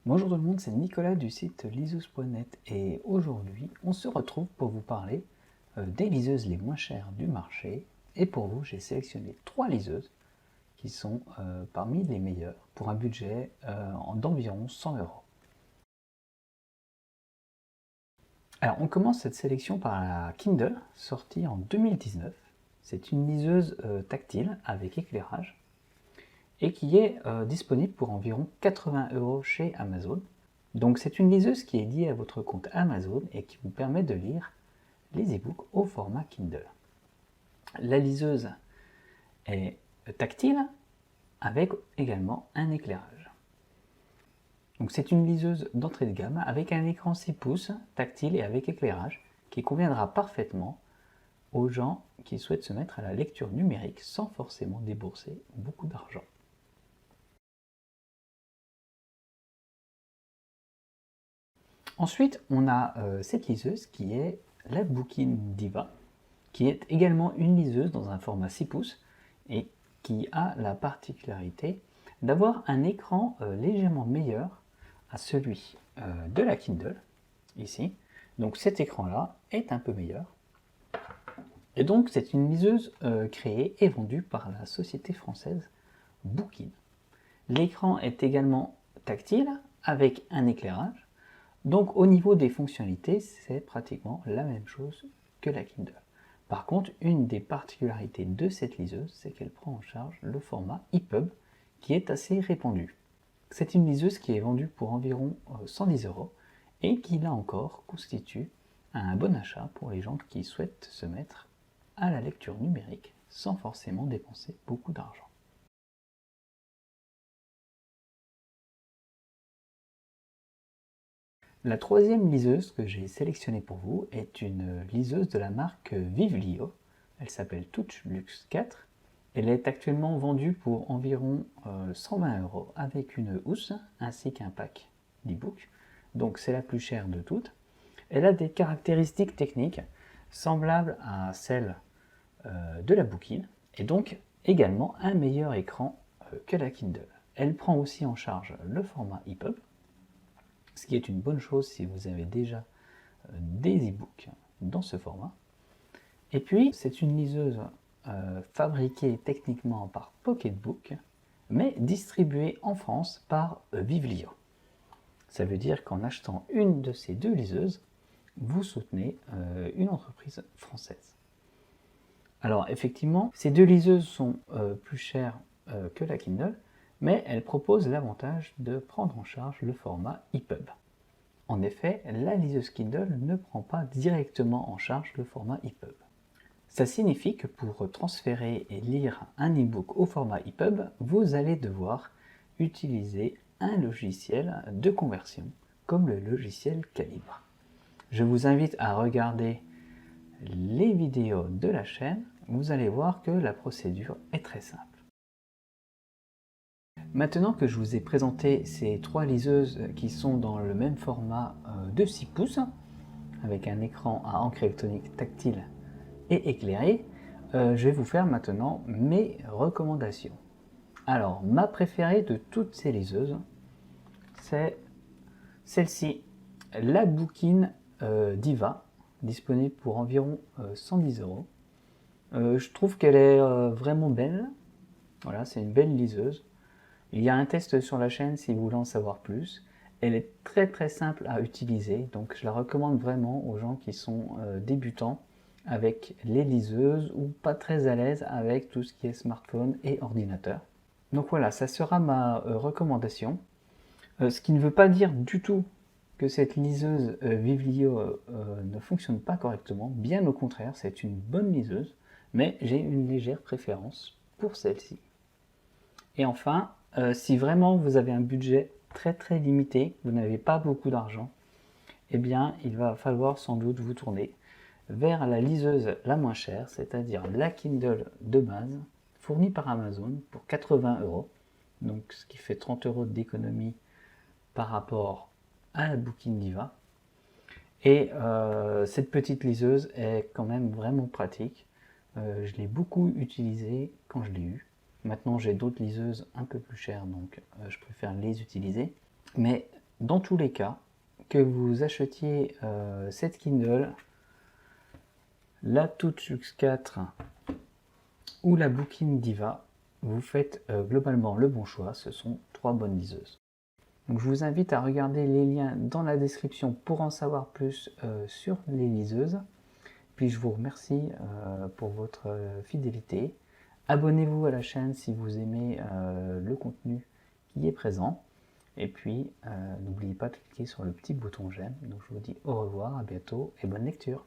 Bonjour tout le monde, c'est Nicolas du site liseuse.net et aujourd'hui on se retrouve pour vous parler des liseuses les moins chères du marché. Et pour vous, j'ai sélectionné 3 liseuses qui sont parmi les meilleures pour un budget d'environ 100 euros. Alors on commence cette sélection par la Kindle, sortie en 2019. C'est une liseuse tactile avec éclairage et qui est disponible pour environ 80 euros chez Amazon. Donc c'est une liseuse qui est liée à votre compte Amazon et qui vous permet de lire les e-books au format Kindle. La liseuse est tactile avec également un éclairage. Donc c'est une liseuse d'entrée de gamme avec un écran 6 pouces tactile et avec éclairage qui conviendra parfaitement aux gens qui souhaitent se mettre à la lecture numérique sans forcément débourser beaucoup d'argent. Ensuite, on a cette liseuse qui est la Bookin Diva, qui est également une liseuse dans un format 6 pouces et qui a la particularité d'avoir un écran légèrement meilleur à celui de la Kindle, ici. Donc cet écran-là est un peu meilleur. Et donc c'est une liseuse créée et vendue par la société française Bookin. L'écran est également tactile avec un éclairage. Donc au niveau des fonctionnalités, c'est pratiquement la même chose que la Kindle. Par contre, une des particularités de cette liseuse, c'est qu'elle prend en charge le format EPUB, qui est assez répandu. C'est une liseuse qui est vendue pour environ 110 euros et qui, là encore, constitue un bon achat pour les gens qui souhaitent se mettre à la lecture numérique sans forcément dépenser beaucoup d'argent. La troisième liseuse que j'ai sélectionnée pour vous est une liseuse de la marque Vivlio. Elle s'appelle Touch Luxe 4. Elle est actuellement vendue pour environ 120 euros avec une housse ainsi qu'un pack d'e-book. Donc c'est la plus chère de toutes. Elle a des caractéristiques techniques semblables à celles de la Bookin et donc également un meilleur écran que la Kindle. Elle prend aussi en charge le format EPUB, ce qui est une bonne chose si vous avez déjà des e-books dans ce format. Et puis, c'est une liseuse fabriquée techniquement par Pocketbook, mais distribuée en France par Vivlio. Ça veut dire qu'en achetant une de ces deux liseuses, vous soutenez une entreprise française. Alors effectivement, ces deux liseuses sont plus chères que la Kindle, mais elles proposent l'avantage de prendre en charge le format EPUB. En effet, la liseuse Kindle ne prend pas directement en charge le format EPUB. Ça signifie que pour transférer et lire un e-book au format EPUB, vous allez devoir utiliser un logiciel de conversion, comme le logiciel Calibre. Je vous invite à regarder les vidéos de la chaîne, vous allez voir que la procédure est très simple. Maintenant que je vous ai présenté ces 3 liseuses qui sont dans le même format de 6 pouces, avec un écran à encre électronique tactile et éclairé, je vais vous faire maintenant mes recommandations. Alors, ma préférée de toutes ces liseuses, c'est celle-ci, la Bookin Diva, disponible pour environ 110 euros. Je trouve qu'elle est vraiment belle. Voilà, c'est une belle liseuse. Il y a un test sur la chaîne si vous voulez en savoir plus. Elle est très simple à utiliser, donc je la recommande vraiment aux gens qui sont débutants avec les liseuses ou pas très à l'aise avec tout ce qui est smartphone et ordinateur. Donc voilà, ça sera ma recommandation. Ce qui ne veut pas dire du tout que cette liseuse Vivlio ne fonctionne pas correctement. Bien au contraire, c'est une bonne liseuse, mais j'ai une légère préférence pour celle-ci. Et enfin, si vraiment vous avez un budget très limité, vous n'avez pas beaucoup d'argent, eh bien il va falloir sans doute vous tourner vers la liseuse la moins chère, c'est-à-dire la Kindle de base, fournie par Amazon pour 80 euros, donc ce qui fait 30 euros d'économie par rapport à la Bookin Diva. Et cette petite liseuse est quand même vraiment pratique. Je l'ai beaucoup utilisée quand je l'ai eue. Maintenant j'ai d'autres liseuses un peu plus chères, donc je préfère les utiliser. Mais dans tous les cas, que vous achetiez cette Kindle, la Tutux 4 ou la Bookin Diva, vous faites globalement le bon choix, ce sont 3 bonnes liseuses. Donc, je vous invite à regarder les liens dans la description pour en savoir plus sur les liseuses. Puis je vous remercie pour votre fidélité. Abonnez-vous à la chaîne si vous aimez le contenu qui est présent. Et puis n'oubliez pas de cliquer sur le petit bouton j'aime. Donc je vous dis au revoir, à bientôt et bonne lecture.